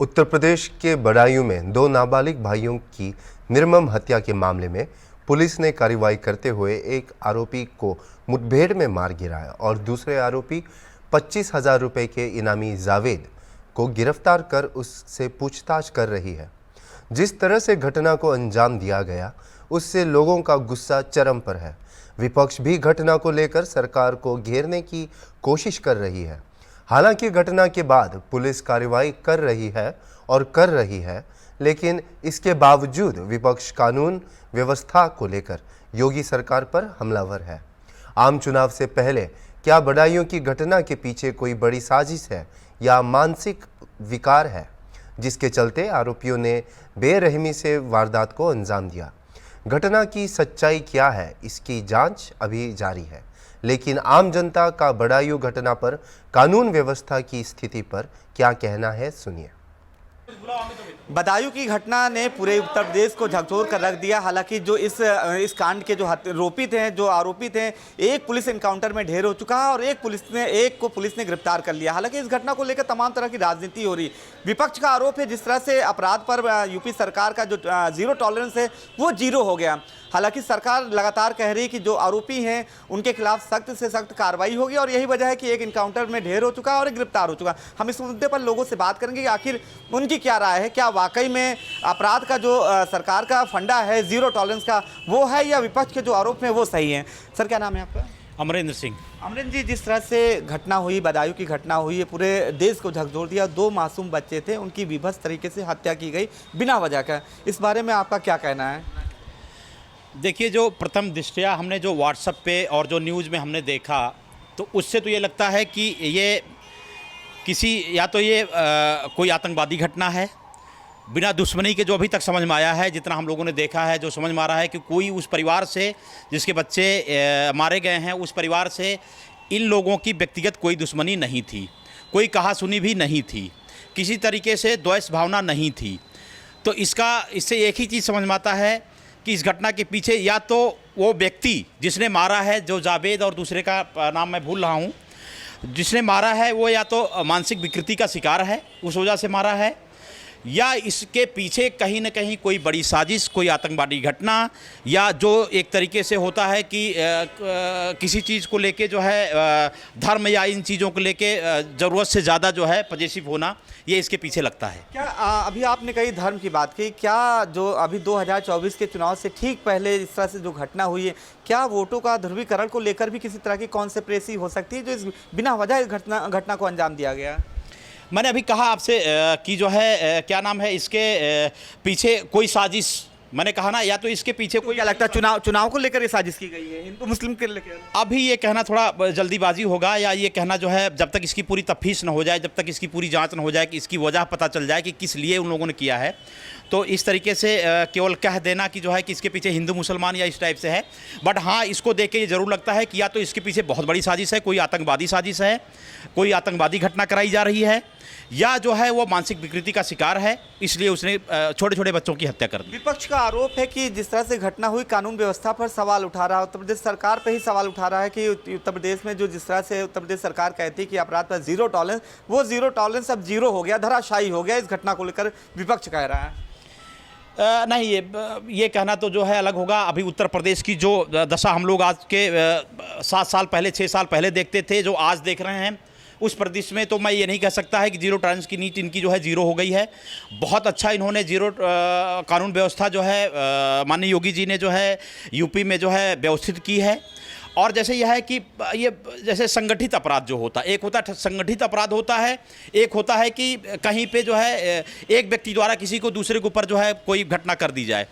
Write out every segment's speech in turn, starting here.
उत्तर प्रदेश के बदायूं में दो नाबालिग भाइयों की निर्मम हत्या के मामले में पुलिस ने कार्रवाई करते हुए एक आरोपी को मुठभेड़ में मार गिराया और दूसरे आरोपी 25,000 रुपये के इनामी जावेद को गिरफ्तार कर उससे पूछताछ कर रही है। जिस तरह से घटना को अंजाम दिया गया उससे लोगों का गुस्सा चरम पर है। विपक्ष भी घटना को लेकर सरकार को घेरने की कोशिश कर रही है। हालांकि घटना के बाद पुलिस कार्रवाई कर रही है, लेकिन इसके बावजूद विपक्ष कानून व्यवस्था को लेकर योगी सरकार पर हमलावर है। आम चुनाव से पहले क्या बदायूं की घटना के पीछे कोई बड़ी साजिश है या मानसिक विकार है, जिसके चलते आरोपियों ने बेरहमी से वारदात को अंजाम दिया? घटना की सच्चाई क्या है, इसकी जांच अभी जारी है, लेकिन आम जनता का बदायूं घटना पर कानून व्यवस्था की स्थिति पर क्या कहना है, सुनिए। बदायूं की घटना ने पूरे उत्तर प्रदेश को झकझोर कर रख दिया। हालांकि जो इस कांड के जो आरोपी थे, एक पुलिस एनकाउंटर में ढेर हो चुका है और एक को पुलिस ने गिरफ्तार कर लिया। हालांकि इस घटना को लेकर तमाम तरह की राजनीति हो रही। विपक्ष का आरोप है जिस तरह से अपराध पर यूपी सरकार का जो जीरो टॉलरेंस है वो जीरो हो गया। हालांकि सरकार लगातार कह रही है कि जो आरोपी हैं उनके खिलाफ सख्त से सख्त कार्रवाई होगी और यही वजह है कि एक एनकाउंटर में ढेर हो चुका है और एक गिरफ्तार हो चुका। हम इस मुद्दे पर लोगों से बात करेंगे कि आखिर उनकी क्या राय है, क्या वाकई में अपराध का जो सरकार का फंडा है जीरो टॉलरेंस का वो है या विपक्ष के जो आरोप हैं वो सही हैं। सर, क्या नाम है आपका? अमरेंद्र सिंह। अमरेंद्र जी, जिस तरह से घटना हुई, बदायूं की घटना हुई है, पूरे देश को झकझोर दिया। दो मासूम बच्चे थे, उनकी विभत्स तरीके से हत्या की गई बिना वजह का। इस बारे में आपका क्या कहना है? देखिए, जो प्रथम दृष्टया हमने जो व्हाट्सएप पे और जो न्यूज़ में हमने देखा तो उससे तो ये लगता है कि ये कोई आतंकवादी घटना है बिना दुश्मनी के। जो अभी तक समझ में आया है, जितना हम लोगों ने देखा है, जो समझ में आ रहा है कि कोई उस परिवार से जिसके बच्चे मारे गए हैं, उस परिवार से इन लोगों की व्यक्तिगत कोई दुश्मनी नहीं थी, कोई कहासुनी भी नहीं थी, किसी तरीके से द्वेष भावना नहीं थी। तो इससे एक ही चीज़ समझ में आता है कि इस घटना के पीछे या तो वो व्यक्ति जिसने मारा है, जो जावेद और दूसरे का नाम मैं भूल रहा हूँ, जिसने मारा है वो या तो मानसिक विकृति का शिकार है, उस वजह से मारा है, या इसके पीछे कहीं न कहीं कोई बड़ी साजिश, कोई आतंकवादी घटना, या जो एक तरीके से होता है कि किसी चीज़ को लेके जो है धर्म या इन चीज़ों को लेके ज़रूरत से ज़्यादा जो है पजेसिव होना, ये इसके पीछे लगता है। क्या अभी आपने कई धर्म की बात की, क्या जो अभी 2024 के चुनाव से ठीक पहले इस तरह से जो घटना हुई है, क्या वोटों का ध्रुवीकरण को लेकर भी किसी तरह की कॉन्स्पिरेसी हो सकती है जो इस बिना वजह इस घटना को अंजाम दिया गया? मैंने अभी कहा आपसे कि जो है क्या नाम है, इसके पीछे कोई साजिश, मैंने कहा ना, या तो इसके पीछे कोई, क्या लगता है चुनाव को लेकर ये साजिश की गई है हिंदू मुस्लिम के लेकर? अभी ये कहना थोड़ा जल्दीबाजी होगा, या ये कहना जो है जब तक इसकी पूरी तफ्तीश न हो जाए, जब तक इसकी पूरी जांच न हो जाए, कि इसकी वजह पता चल जाए कि किस लिए उन लोगों ने किया है, तो इस तरीके से केवल कह देना कि जो है कि इसके पीछे हिंदू मुसलमान या इस टाइप से है। बट हाँ, इसको देख के ये ज़रूर लगता है कि या तो इसके पीछे बहुत बड़ी साजिश है, कोई आतंकवादी साजिश है, कोई आतंकवादी घटना कराई जा रही है, या जो है वो मानसिक विकृति का शिकार है, इसलिए उसने छोटे छोटे बच्चों की हत्या कर दी। विपक्ष का आरोप है कि जिस तरह से घटना हुई कानून व्यवस्था पर सवाल उठा रहा है, उत्तर प्रदेश सरकार पर ही सवाल उठा रहा है कि उत्तर प्रदेश में जिस तरह से उत्तर प्रदेश सरकार कहती है कि अपराध पर जीरो टॉलरेंस, वो जीरो टॉलरेंस अब जीरो हो गया, धराशायी हो गया। इस घटना को लेकर विपक्ष कह रहा है। नहीं, ये कहना तो जो है अलग होगा। अभी उत्तर प्रदेश की जो दशा हम लोग आज के 7 साल पहले, 6 साल पहले देखते थे, जो आज देख रहे हैं, उस प्रदेश में तो मैं ये नहीं कह सकता है कि जीरो टॉलरेंस की नीति इनकी जो है जीरो हो गई है। बहुत अच्छा इन्होंने जीरो कानून व्यवस्था जो है माननीय योगी जी ने जो है यूपी में जो है व्यवस्थित की है। और जैसे यह है कि ये जैसे संगठित अपराध जो होता है, एक होता है संगठित अपराध होता है, एक होता है कि कहीं पे जो है एक व्यक्ति द्वारा किसी को दूसरे के ऊपर जो है कोई घटना कर दी जाए।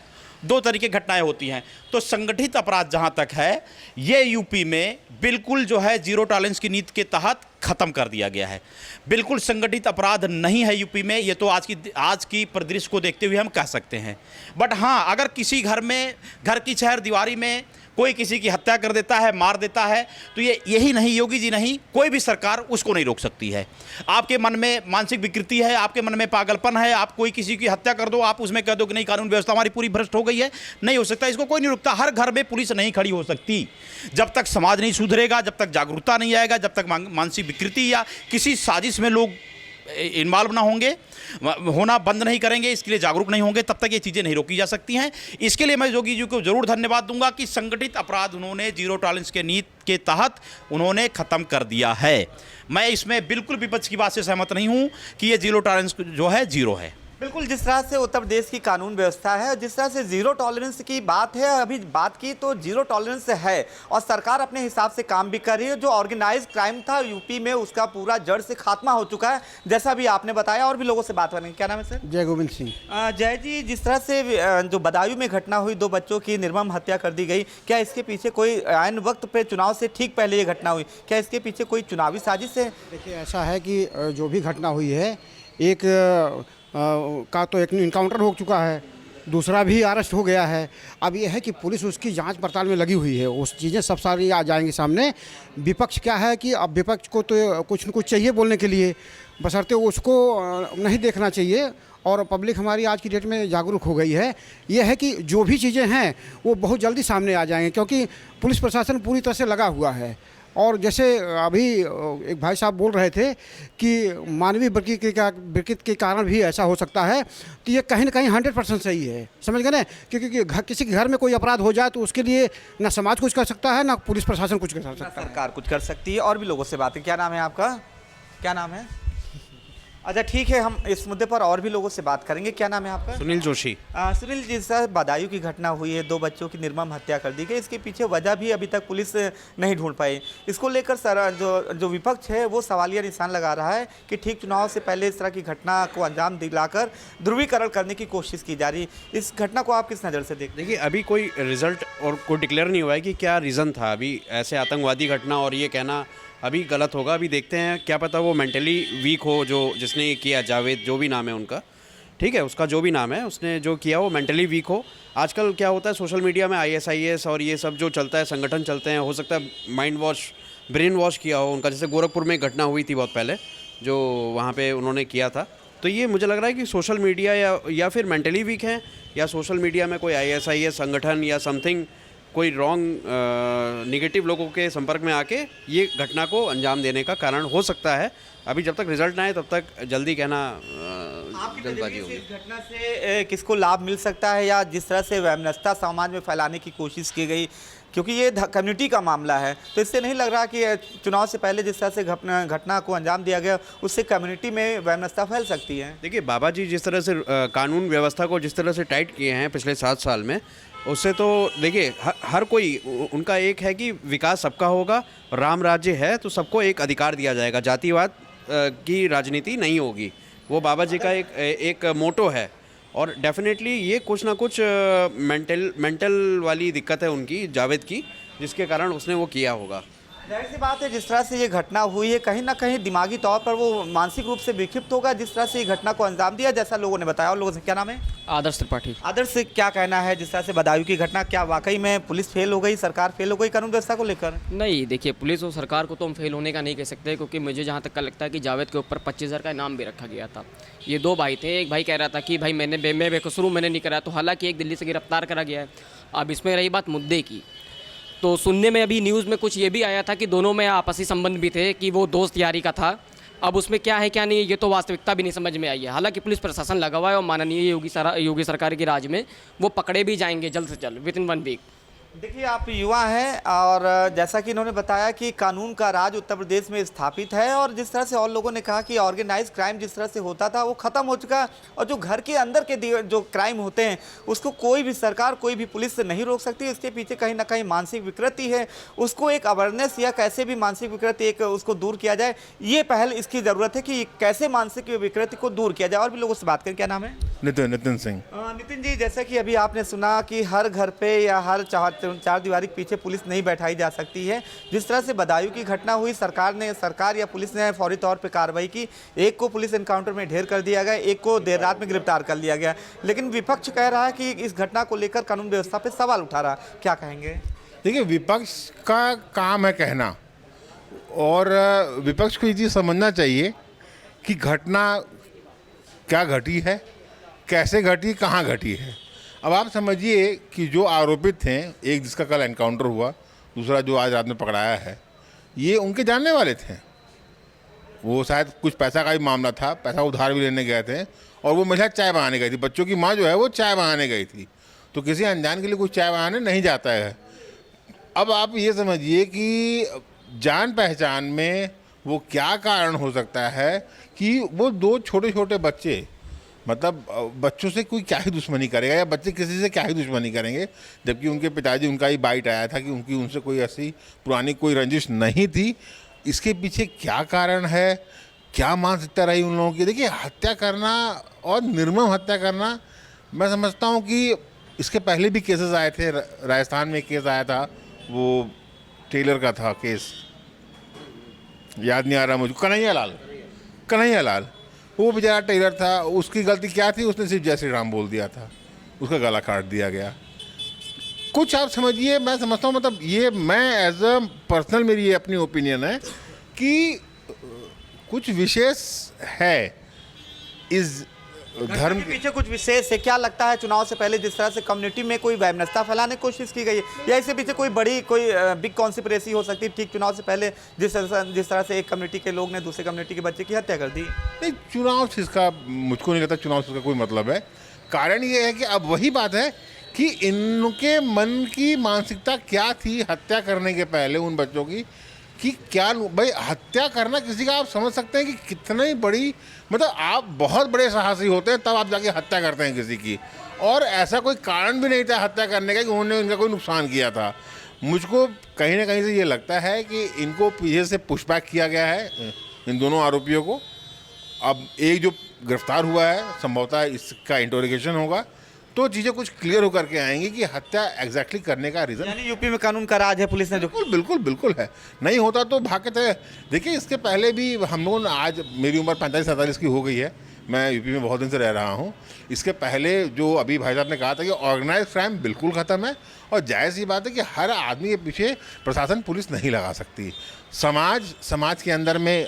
दो तरीके घटनाएं होती हैं। तो संगठित अपराध जहां तक है, ये यूपी में बिल्कुल जो है जीरो टॉलरेंस की नीति के तहत ख़त्म कर दिया गया है। बिल्कुल संगठित अपराध नहीं है यूपी में, ये तो आज की परिदृश्य को देखते हुए हम कह सकते हैं। बट हाँ, अगर किसी घर की चार दीवारी में कोई किसी की हत्या कर देता है, मार देता है, तो यही नहीं, योगी जी नहीं, कोई भी सरकार उसको नहीं रोक सकती है। आपके मन में मानसिक विकृति है, आपके मन में पागलपन है, आप कोई किसी की हत्या कर दो, आप उसमें कह दो कि नहीं कानून व्यवस्था हमारी पूरी भ्रष्ट हो गई है, नहीं हो सकता, इसको कोई नहीं रोकता। हर घर में पुलिस नहीं खड़ी हो सकती जब तक समाज नहीं सुधरेगा, जब तक जागरूकता नहीं आएगा, जब तक मानसिक विकृति या किसी साजिश में लोग इन्वॉल्व ना होंगे, होना बंद नहीं करेंगे, इसके लिए जागरूक नहीं होंगे, तब तक ये चीज़ें नहीं रोकी जा सकती हैं। इसके लिए मैं योगी जी को जरूर धन्यवाद दूंगा कि संगठित अपराध उन्होंने जीरो टॉलरेंस के नीति के तहत उन्होंने ख़त्म कर दिया है। मैं इसमें बिल्कुल विपक्ष की बात से सहमत नहीं हूं कि ये जीरो टॉलरेंस जो है जीरो है। बिल्कुल, जिस तरह से उत्तर प्रदेश की कानून व्यवस्था है और जिस तरह से जीरो टॉलरेंस की बात है, अभी बात की तो जीरो टॉलरेंस है और सरकार अपने हिसाब से काम भी कर रही है। जो ऑर्गेनाइज क्राइम था यूपी में, उसका पूरा जड़ से खात्मा हो चुका है, जैसा भी आपने बताया। और भी लोगों से बात करेंगे। क्या नाम है सर? जय गोविंद सिंह। जय जी, जिस तरह से जो बदायूं में घटना हुई, 2 बच्चों की निर्मम हत्या कर दी गई, क्या इसके पीछे कोई आयन वक्त पे चुनाव से ठीक पहले ये घटना हुई, क्या इसके पीछे कोई चुनावी साजिश है? देखिए, ऐसा है कि जो भी घटना हुई है, एक का तो एक इनकाउंटर हो चुका है, दूसरा भी अरेस्ट हो गया है। अब ये है कि पुलिस उसकी जांच पड़ताल में लगी हुई है, उस चीज़ें सब सारी आ जाएंगी सामने। विपक्ष क्या है कि अब विपक्ष को तो कुछ न कुछ चाहिए बोलने के लिए, बशर्ते उसको नहीं देखना चाहिए। और पब्लिक हमारी आज की डेट में जागरूक हो गई है। ये है कि जो भी चीज़ें हैं वो बहुत जल्दी सामने आ जाएंगे, क्योंकि पुलिस प्रशासन पूरी तरह से लगा हुआ है। और जैसे अभी एक भाई साहब बोल रहे थे कि मानवीय प्रकृति के कारण भी ऐसा हो सकता है, तो ये कहीं ना कहीं 100% सही है, समझ गए ना। क्योंकि किसी के घर में कोई अपराध हो जाए तो उसके लिए ना समाज कुछ कर सकता है, ना पुलिस प्रशासन कुछ कर सकता है, सरकार कुछ कर सकती है। और भी लोगों से बात है। क्या नाम है आपका? क्या नाम है? अच्छा, ठीक है, हम इस मुद्दे पर और भी लोगों से बात करेंगे। क्या नाम है आपका? सुनील जोशी। सुनील जी, सर बदायूं की घटना हुई है, 2 बच्चों की निर्मम हत्या कर दी गई, इसके पीछे वजह भी अभी तक पुलिस नहीं ढूंढ पाई। इसको लेकर सर जो विपक्ष है वो सवालिया निशान लगा रहा है कि ठीक चुनाव से पहले इस तरह की घटना को अंजाम दिलाकर ध्रुवीकरण करने की कोशिश की जा रही। इस घटना को आप किस नज़र से देखते? देखिए, अभी कोई रिजल्ट और कोई डिक्लेयर नहीं हुआ है कि क्या रीज़न था। अभी ऐसे आतंकवादी घटना और ये कहना अभी गलत होगा। अभी देखते हैं, क्या पता वो मेंटली वीक हो, जो जिसने ये किया, जावेद जो भी नाम है उनका, ठीक है, उसका जो भी नाम है, उसने जो किया वो मेंटली वीक हो। आजकल क्या होता है सोशल मीडिया में ISIS और ये सब जो चलता है, संगठन चलते हैं, हो सकता है माइंड वॉश, ब्रेन वॉश किया हो उनका। जैसे गोरखपुर में घटना हुई थी बहुत पहले, जो वहाँ पे उन्होंने किया था। तो ये मुझे लग रहा है कि सोशल मीडिया या फिर मेंटली वीक हैं, या सोशल मीडिया में कोई ISIS संगठन या समथिंग, कोई रॉन्ग निगेटिव लोगों के संपर्क में आके ये घटना को अंजाम देने का कारण हो सकता है। अभी जब तक रिजल्ट ना आए तब तक जल्दी कहना जल्दबाजी होगी। इस घटना से किसको लाभ मिल सकता है, या जिस तरह से वैमनस्यता समाज में फैलाने की कोशिश की गई, क्योंकि ये कम्युनिटी का मामला है, तो इससे नहीं लग रहा कि चुनाव से पहले जिस तरह से घटना को अंजाम दिया गया उससे कम्युनिटी में वैमनस्यता फैल सकती है? देखिए, बाबा जी जिस तरह से कानून व्यवस्था को जिस तरह से टाइट किए हैं पिछले 7 साल में, उससे तो देखिए हर कोई, उनका एक है कि विकास सबका होगा, राम राज्य है तो सबको एक अधिकार दिया जाएगा, जातिवाद की राजनीति नहीं होगी। वो बाबा जी का एक मोटो है। और डेफिनेटली ये कुछ ना कुछ मेंटल वाली दिक्कत है उनकी, जावेद की, जिसके कारण उसने वो किया होगा। जाहिर सी बात है, जिस तरह से ये घटना हुई है, कहीं ना कहीं दिमागी तौर पर वो मानसिक रूप से विक्षिप्त होगा, जिस तरह से ये घटना को अंजाम दिया, जैसा लोगों ने बताया। और लोगों से क्या नाम है? आदर्श त्रिपाठी। आदर्श से क्या कहना है, जिस तरह से बदायूं की घटना, क्या वाकई में पुलिस फेल हो गई, सरकार फेल हो गई कानून व्यवस्था को लेकर? नहीं, देखिए, पुलिस और सरकार को तो हम फेल होने का नहीं कह सकते, क्योंकि मुझे जहाँ तक लगता है कि जावेद के ऊपर 25,000 का इनाम भी रखा गया था। ये 2 भाई थे, एक भाई कह रहा था कि भाई मैं बेकसूर हूँ, मैंने नहीं करा, तो हालांकि एक दिल्ली से गिरफ्तार करा गया है। अब इसमें रही बात मुद्दे की, तो सुनने में अभी न्यूज़ में कुछ ये भी आया था कि दोनों में आपसी संबंध भी थे, कि वो दोस्त यारी का था। अब उसमें क्या है क्या नहीं, ये तो वास्तविकता भी नहीं समझ में आई है। हालांकि पुलिस प्रशासन लगा हुआ है और माननीय योगी सरकार के राज में वो पकड़े भी जाएंगे जल्द से जल्द, विदिन 1 वीक। देखिए, आप युवा हैं और जैसा कि इन्होंने बताया कि कानून का राज उत्तर प्रदेश में स्थापित है, और जिस तरह से और लोगों ने कहा कि ऑर्गेनाइज क्राइम जिस तरह से होता था वो ख़त्म हो चुका है, और जो घर के अंदर के जो क्राइम होते हैं उसको कोई भी सरकार, कोई भी पुलिस से नहीं रोक सकती। इसके पीछे कहीं ना कहीं मानसिक विकृति है, उसको एक अवेयरनेस या कैसे भी मानसिक विकृति एक उसको दूर किया जाए, ये पहल इसकी ज़रूरत है कि कैसे मानसिक विकृति को दूर किया जाए। और भी लोगों से बात करें। क्या नाम है? नितिन सिंह। नितिन जी, जैसा कि अभी आपने सुना कि हर घर पे या हर चार दीवारी के पीछे पुलिस नहीं बैठाई जा सकती है, जिस तरह से बदायूं की घटना हुई, सरकार या पुलिस ने फौरी तौर पे कार्रवाई की, एक को पुलिस एनकाउंटर में ढेर कर दिया गया, एक को देर रात में गिरफ्तार कर लिया गया, लेकिन विपक्ष कह रहा है कि इस घटना को लेकर कानून व्यवस्था पे सवाल उठा रहा। क्या कहेंगे? देखिए, विपक्ष का काम है कहना, और विपक्ष को ये चीज़ समझना चाहिए कि घटना क्या घटी है, कैसे घटी, कहाँ घटी है। अब आप समझिए कि जो आरोपित हैं, एक जिसका कल एनकाउंटर हुआ, दूसरा जो आज रात में पकड़ाया है, ये उनके जानने वाले थे। वो शायद कुछ पैसा का भी मामला था, पैसा उधार भी लेने गए थे और वो महिला चाय बनाने गई थी। बच्चों की माँ जो है वो चाय बनाने गई थी। तो किसी अनजान के लिए कोई चाय बनाने नहीं जाता है। अब आप ये समझिए कि जान पहचान में वो क्या कारण हो सकता है कि वो दो छोटे छोटे बच्चे, मतलब बच्चों से कोई क्या ही दुश्मनी करेगा या बच्चे किसी से क्या ही दुश्मनी करेंगे, जबकि उनके पिताजी, उनका ही बाइट आया था कि उनकी उनसे कोई ऐसी पुरानी कोई रंजिश नहीं थी। इसके पीछे क्या कारण है, क्या मानसिकता रही उन लोगों की? देखिए, हत्या करना और निर्मम हत्या करना, मैं समझता हूँ कि इसके पहले भी केसेस आए थे। राजस्थान में एक केस आया था, वो टेलर का था केस, याद नहीं आ रहा मुझे, कन्हैया लाल, वो बेचारा टेलर था। उसकी गलती क्या थी? उसने सिर्फ जय श्री राम बोल दिया था, उसका गला काट दिया गया। कुछ आप समझिए, मैं समझता हूँ, मतलब ये मैं एज अ पर्सनल मेरी ये अपनी ओपिनियन है कि कुछ विशेष है इस धर्म के पीछे कुछ विशेष है। क्या लगता है चुनाव से पहले जिस तरह से कम्युनिटी में कोई वैमनस्यता फैलाने की कोशिश की गई है, या इसके पीछे कोई बड़ी कोई बिग कॉन्स्पिरेसी हो सकती है? ठीक चुनाव से पहले जिस तरह से एक कम्युनिटी के लोग ने दूसरे कम्युनिटी के बच्चे की हत्या कर दी। नहीं, चुनाव से इसका मुझको नहीं लगता चुनाव से इसका कोई मतलब है। कारण ये है कि अब वही बात है कि इनके मन की मानसिकता क्या थी हत्या करने के पहले उन बच्चों की, कि क्या भाई हत्या करना किसी का, आप समझ सकते हैं कि कितनी बड़ी, मतलब आप बहुत बड़े साहसी होते हैं तब आप जाके हत्या करते हैं किसी की, और ऐसा कोई कारण भी नहीं था हत्या करने का कि उन्होंने इनका कोई नुकसान किया था। मुझको कहीं ना कहीं से ये लगता है कि इनको पीछे से पुशबैक किया गया है इन दोनों आरोपियों को। अब एक जो गिरफ्तार हुआ है, संभवतः इसका इंटरोगेशन होगा तो चीज़ें कुछ क्लियर होकर के आएंगी कि हत्या एग्जैक्टली करने का रीज़न। यानी यूपी में कानून का राज है, पुलिस ने जो बिल्कुल है, नहीं होता तो भागते थे। देखिए, इसके पहले भी हम लोगों ने, आज मेरी उम्र 45-47 की हो गई है, मैं यूपी में बहुत दिन से रह रहा हूँ। इसके पहले जो अभी भाई साहब ने कहा था कि ऑर्गेनाइज क्राइम बिल्कुल ख़त्म है, और जायज़ सी बात है कि हर आदमी के पीछे प्रशासन, पुलिस नहीं लगा सकती। समाज के अंदर में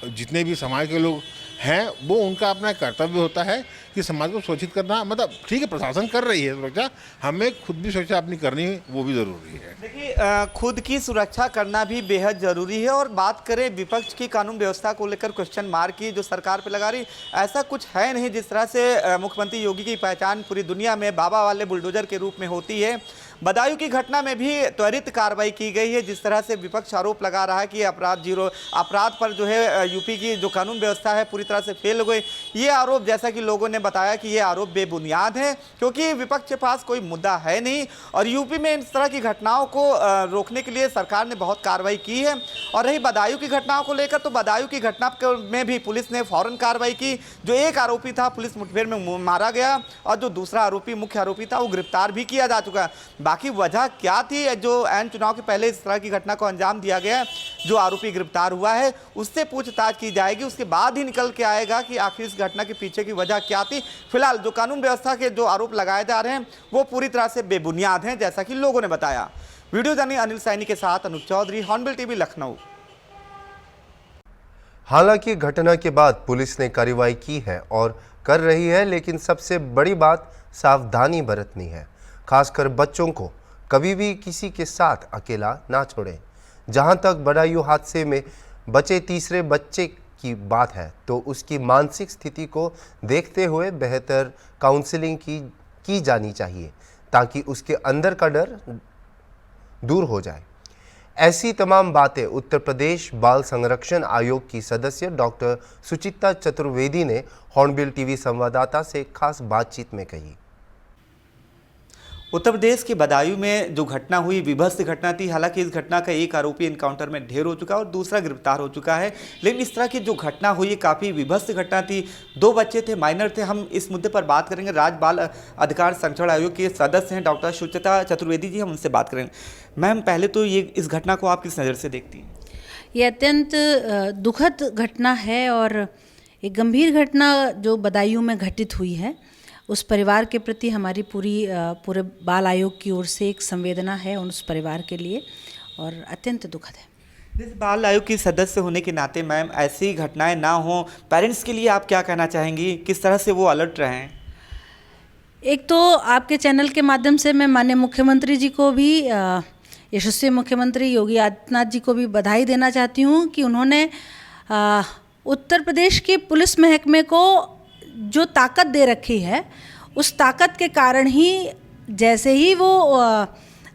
जितने भी समाज के लोग हैं, वो उनका अपना कर्तव्य होता है कि समाज को सुरक्षित करना। मतलब ठीक है, प्रशासन कर रही है सुरक्षा, हमें खुद भी सुरक्षा अपनी करनी है, वो भी ज़रूरी है। देखिए, खुद की सुरक्षा करना भी बेहद ज़रूरी है। और बात करें विपक्ष की कानून व्यवस्था को लेकर क्वेश्चन मार्क की जो सरकार पे लगा रही, ऐसा कुछ है नहीं। जिस तरह से मुख्यमंत्री योगी की पहचान पूरी दुनिया में बाबा वाले बुलडोजर के रूप में होती है, बदायूं की घटना में भी त्वरित कार्रवाई की गई है। जिस तरह से विपक्ष आरोप लगा रहा है कि अपराध पर जो है यूपी की जो कानून व्यवस्था है पूरी तरह से फेल हो गई, ये आरोप, जैसा कि लोगों ने बताया कि ये आरोप बेबुनियाद है, क्योंकि विपक्ष के पास कोई मुद्दा है नहीं। और यूपी में इस तरह की घटनाओं को रोकने के लिए सरकार ने बहुत कार्रवाई की है। और रही बदायूं की घटनाओं को लेकर, तो बदायूं की घटना में भी पुलिस ने फौरन कार्रवाई की। जो एक आरोपी था पुलिस मुठभेड़ में मारा गया, और जो दूसरा आरोपी, मुख्य आरोपी था, वो गिरफ्तार भी किया जा चुका है। बाकी वजह क्या थी जो एन चुनाव के पहले इस तरह की घटना को अंजाम दिया गया, जो आरोपी गिरफ्तार हुआ है उससे पूछताछ की जाएगी। उसके बाद ही निकल के आएगा कि आखिर इस घटना के पीछे की वजह क्या थी। फिलहाल जो कानून व्यवस्था के जो आरोप लगाए जा रहे हैं वो पूरी तरह से बेबुनियाद हैं, जैसा कि लोगों ने बताया। वीडियो जर्नलिस्ट अनिल सैनी के साथ अनुज चौधरी, हॉर्नबिल टीवी, लखनऊ। हालांकि घटना के बाद पुलिस ने कार्रवाई की है और कर रही है, लेकिन सबसे बड़ी बात सावधानी बरतनी है। खासकर बच्चों को कभी भी किसी के साथ अकेला ना छोड़ें। जहां तक बदायूं हादसे में बचे तीसरे बच्चे की बात है, तो उसकी मानसिक स्थिति को देखते हुए बेहतर काउंसलिंग की जानी चाहिए, ताकि उसके अंदर का डर दूर हो जाए। ऐसी तमाम बातें उत्तर प्रदेश बाल संरक्षण आयोग की सदस्य डॉक्टर सुचिता चतुर्वेदी ने हॉर्नबिल टीवी संवाददाता से खास बातचीत में कही। उत्तर प्रदेश के बदायूं में जो घटना हुई, विभत्स घटना थी। हालांकि इस घटना का एक आरोपी एनकाउंटर में ढेर हो चुका है और दूसरा गिरफ्तार हो चुका है, लेकिन इस तरह की जो घटना हुई काफ़ी विभत्स घटना थी। 2 बच्चे थे, माइनर थे। हम इस मुद्दे पर बात करेंगे। राज्य बाल अधिकार संरक्षण आयोग के सदस्य हैं डॉक्टर सुचिता चतुर्वेदी जी, हम उनसे बात करेंगे। मैम, पहले तो ये इस घटना को आप किस नज़र से देखती हैं? ये अत्यंत दुखद घटना है और एक गंभीर घटना जो बदायूं में घटित हुई है, उस परिवार के प्रति हमारी पूरे बाल आयोग की ओर से एक संवेदना है उस परिवार के लिए, और अत्यंत दुखद है। जैसे बाल आयोग की सदस्य होने के नाते मैम, ऐसी घटनाएं ना हो, पेरेंट्स के लिए आप क्या कहना चाहेंगी? किस तरह से वो अलर्ट रहें? एक तो आपके चैनल के माध्यम से मैं माननीय मुख्यमंत्री जी को भी, यशस्वी मुख्यमंत्री योगी आदित्यनाथ जी को भी बधाई देना चाहती हूँ कि उन्होंने उत्तर प्रदेश के पुलिस महकमे को जो ताकत दे रखी है, उस ताकत के कारण ही जैसे ही वो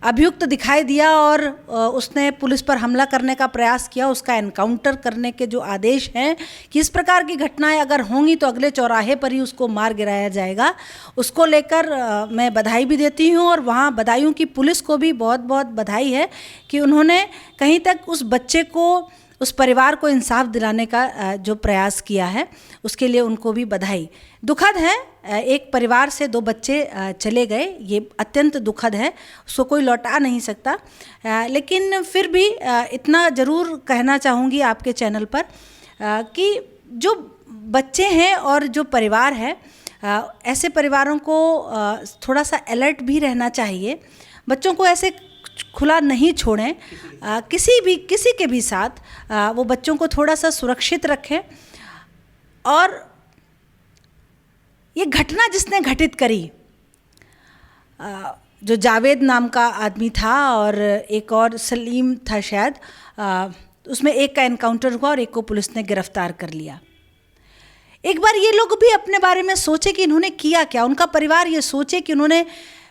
अभियुक्त दिखाई दिया और उसने पुलिस पर हमला करने का प्रयास किया, उसका एनकाउंटर करने के जो आदेश हैं कि इस प्रकार की घटनाएं अगर होंगी तो अगले चौराहे पर ही उसको मार गिराया जाएगा, उसको लेकर मैं बधाई भी देती हूं। और वहां बदायूं की पुलिस को भी बहुत बहुत बधाई है कि उन्होंने कहीं तक उस बच्चे को, उस परिवार को इंसाफ दिलाने का जो प्रयास किया है, उसके लिए उनको भी बधाई। दुखद है, एक परिवार से 2 बच्चे चले गए, ये अत्यंत दुखद है, उसको कोई लौटा नहीं सकता। लेकिन फिर भी इतना ज़रूर कहना चाहूँगी आपके चैनल पर कि जो बच्चे हैं और जो परिवार है, ऐसे परिवारों को थोड़ा सा अलर्ट भी रहना चाहिए। बच्चों को ऐसे खुला नहीं छोड़ें, किसी के भी साथ वो बच्चों को थोड़ा सा सुरक्षित रखें। और ये घटना जिसने घटित करी, जो जावेद नाम का आदमी था और एक और सलीम था शायद, उसमें एक का एनकाउंटर हुआ और एक को पुलिस ने गिरफ्तार कर लिया। एक बार ये लोग भी अपने बारे में सोचे कि इन्होंने किया क्या, उनका परिवार ये सोचे कि उन्होंने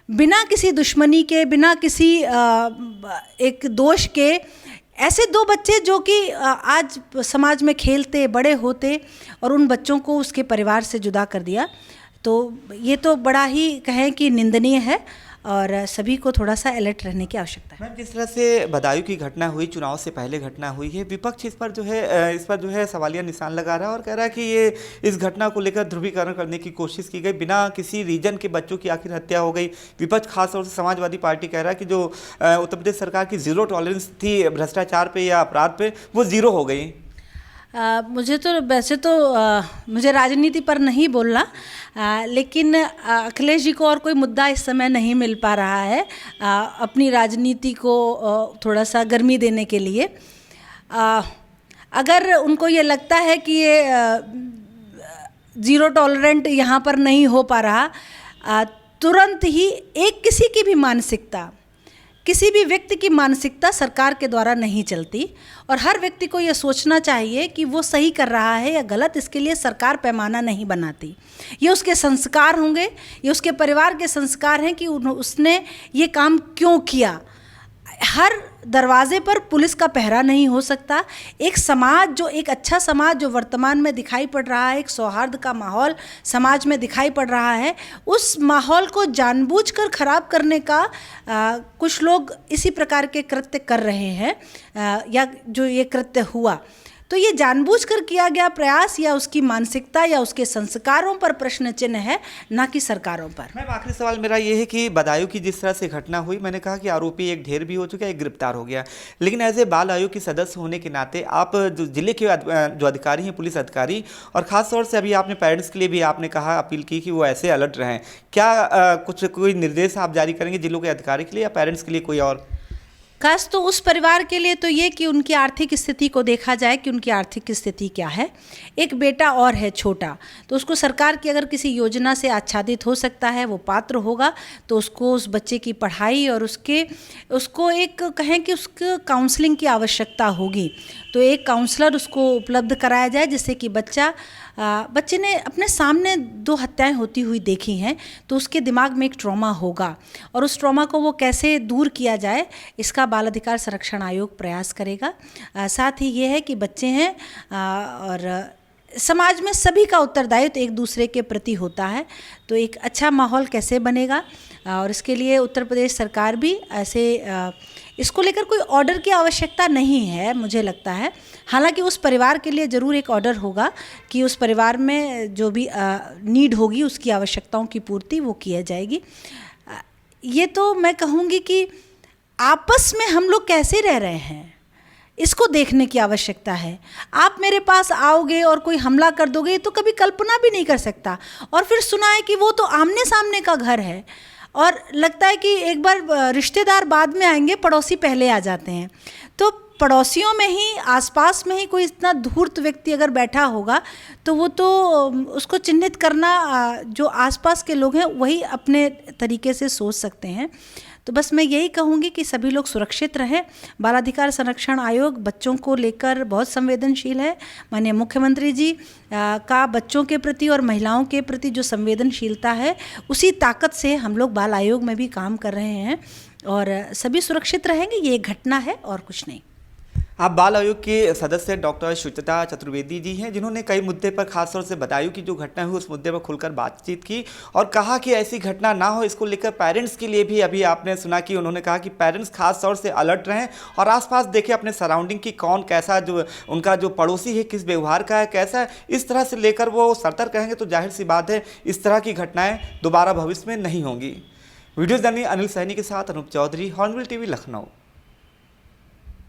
बिना किसी दुश्मनी के, बिना किसी एक दोष के, ऐसे 2 बच्चे जो कि आज समाज में खेलते बड़े होते, और उन बच्चों को उसके परिवार से जुदा कर दिया। तो ये तो बड़ा ही कहें कि निंदनीय है और सभी को थोड़ा सा अलर्ट रहने की आवश्यकता है। मैम, जिस तरह से बदायूं की घटना हुई, चुनाव से पहले घटना हुई है, विपक्ष इस पर जो है सवालिया निशान लगा रहा है और कह रहा है कि ये इस घटना को लेकर ध्रुवीकरण करने की कोशिश की गई, बिना किसी रीजन के बच्चों की आखिर हत्या हो गई। विपक्ष खासतौर से समाजवादी पार्टी कह रहा है कि जो उत्तर प्रदेश सरकार की 0 टॉलरेंस थी भ्रष्टाचार पे या अपराध पे, वो 0 हो गई। मुझे तो वैसे तो मुझे राजनीति पर नहीं बोलना, लेकिन अखिलेश जी को और कोई मुद्दा इस समय नहीं मिल पा रहा है अपनी राजनीति को थोड़ा सा गर्मी देने के लिए। अगर उनको ये लगता है कि ये 0 टॉलरेंट यहाँ पर नहीं हो पा रहा, तुरंत ही किसी की भी मानसिकता, किसी भी व्यक्ति की मानसिकता सरकार के द्वारा नहीं चलती और हर व्यक्ति को यह सोचना चाहिए कि वो सही कर रहा है या गलत। इसके लिए सरकार पैमाना नहीं बनाती, ये उसके संस्कार होंगे, ये उसके परिवार के संस्कार हैं कि उसने ये काम क्यों किया। हर दरवाजे पर पुलिस का पहरा नहीं हो सकता। एक समाज, जो एक अच्छा समाज जो वर्तमान में दिखाई पड़ रहा है, एक सौहार्द का माहौल समाज में दिखाई पड़ रहा है, उस माहौल को जानबूझकर खराब करने का कुछ लोग इसी प्रकार के कृत्य कर रहे हैं, या जो ये कृत्य हुआ तो ये जानबूझकर किया गया प्रयास या उसकी मानसिकता या उसके संस्कारों पर प्रश्न चिन्ह है, ना कि सरकारों पर। मैम, आखिरी सवाल मेरा ये है कि बदायूं की जिस तरह से घटना हुई, मैंने कहा कि आरोपी एक ढेर भी हो चुका है, एक गिरफ्तार हो गया, लेकिन एज ए बाल आयोग की सदस्य होने के नाते आप जो जिले के जो अधिकारी हैं, पुलिस अधिकारी, और ख़ासतौर से अभी आपने पेरेंट्स के लिए भी आपने कहा, अपील की कि वो ऐसे अलर्ट रहें, क्या कोई निर्देश आप जारी करेंगे जिलों के अधिकारी के लिए या पेरेंट्स के लिए कोई और? खास तो उस परिवार के लिए तो ये कि उनकी आर्थिक स्थिति को देखा जाए कि उनकी आर्थिक स्थिति क्या है। एक बेटा और है छोटा, तो उसको सरकार की अगर किसी योजना से आच्छादित हो सकता है, वो पात्र होगा, तो उसको उस बच्चे की पढ़ाई और उसको एक कहें कि उसको काउंसलिंग की आवश्यकता होगी, तो एक काउंसलर उसको उपलब्ध कराया जाए, जिससे कि बच्चे ने अपने सामने 2 हत्याएं होती हुई देखी हैं, तो उसके दिमाग में एक ट्रॉमा होगा और उस ट्रॉमा को वो कैसे दूर किया जाए, इसका बाल अधिकार संरक्षण आयोग प्रयास करेगा। साथ ही ये है कि बच्चे हैं और समाज में सभी का उत्तरदायित्व एक दूसरे के प्रति होता है, तो एक अच्छा माहौल कैसे बनेगा, और इसके लिए उत्तर प्रदेश सरकार भी ऐसे इसको लेकर कोई ऑर्डर की आवश्यकता नहीं है मुझे लगता है। हालांकि उस परिवार के लिए ज़रूर एक ऑर्डर होगा कि उस परिवार में जो भी नीड होगी, उसकी आवश्यकताओं की पूर्ति वो की जाएगी। ये तो मैं कहूँगी कि आपस में हम लोग कैसे रह रहे हैं, इसको देखने की आवश्यकता है। आप मेरे पास आओगे और कोई हमला कर दोगे तो कभी कल्पना भी नहीं कर सकता, और फिर सुना है कि वो तो आमने सामने का घर है और लगता है कि एक बार रिश्तेदार बाद में आएंगे, पड़ोसी पहले आ जाते हैं। तो पड़ोसियों में ही, आसपास में ही कोई इतना धूर्त व्यक्ति अगर बैठा होगा तो वो तो उसको चिन्हित करना जो आसपास के लोग हैं वही अपने तरीके से सोच सकते हैं। तो बस मैं यही कहूँगी कि सभी लोग सुरक्षित रहें। बाल अधिकार संरक्षण आयोग बच्चों को लेकर बहुत संवेदनशील है। माननीय मुख्यमंत्री जी का बच्चों के प्रति और महिलाओं के प्रति जो संवेदनशीलता है, उसी ताकत से हम लोग बाल आयोग में भी काम कर रहे हैं और सभी सुरक्षित रहेंगे। ये एक घटना है और कुछ नहीं। आप बाल आयोग के सदस्य डॉक्टर सुचिता चतुर्वेदी जी हैं, जिन्होंने कई मुद्दे पर खासतौर से बदायूं की जो घटना हुई उस मुद्दे पर खुलकर बातचीत की और कहा कि ऐसी घटना ना हो, इसको लेकर पेरेंट्स के लिए भी अभी आपने सुना कि उन्होंने कहा कि पेरेंट्स खास तौर से अलर्ट रहें और आसपास देखें अपने सराउंडिंग की कौन कैसा जो उनका जो पड़ोसी है किस व्यवहार का है, कैसा है, इस तरह से लेकर वो सतर्क रहेंगे तो जाहिर सी बात है इस तरह की घटनाएँ दोबारा भविष्य में नहीं होंगी। वीडियो जर्नी अनिल सैनी के साथ अनूप चौधरी, हॉर्नबिल टीवी, लखनऊ।